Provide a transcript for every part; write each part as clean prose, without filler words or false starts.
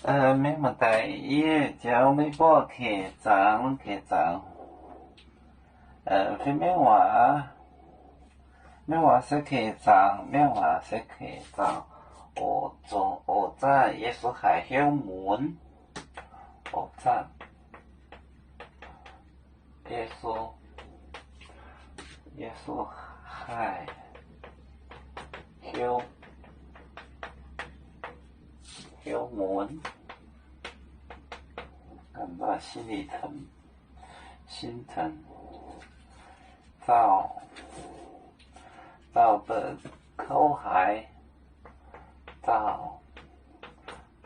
没问题，伊叫美国客栈，去缅华是客栈，学站耶稣海后门，学站耶稣海后门，感到心疼，造的口海，造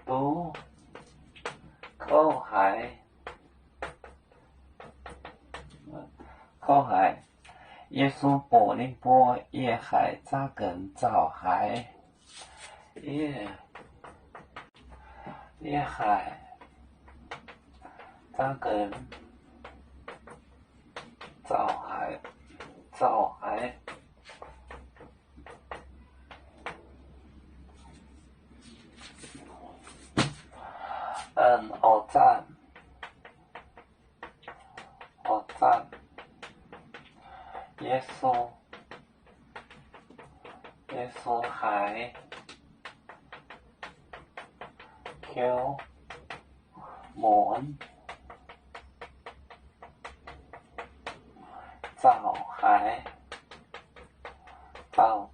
都口海，耶稣柏林波夜海扎根造海，夜海扎根造海。学站耶稣海后门，造海，造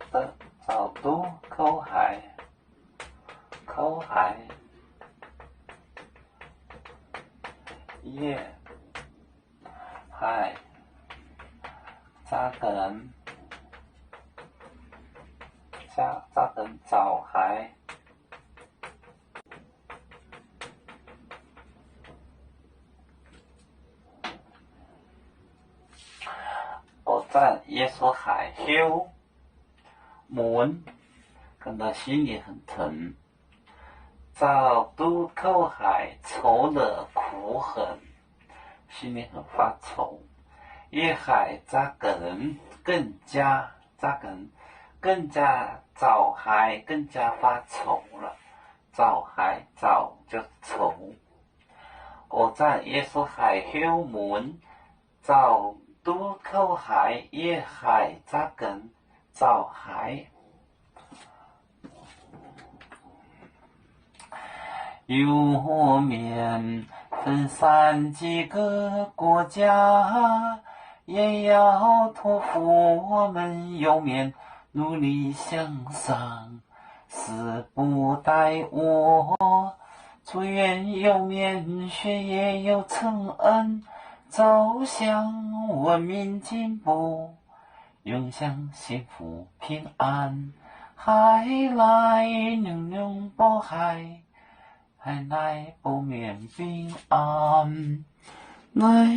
都口海，夜海扎根造海。学站耶稣海后门，感到心里很疼。造都口海愁的苦恨，心里很发愁。夜海扎根更加造海更加发愁了。造就是愁。学站耶稣海后门，造都口海夜海扎根造海。右面分散几个国家，也要托付我们右面努力向上，死不待我。祝愿右面学业有承恩，走向文明进步，永享幸福平安。海来宁宁波海，海来不免平安，来。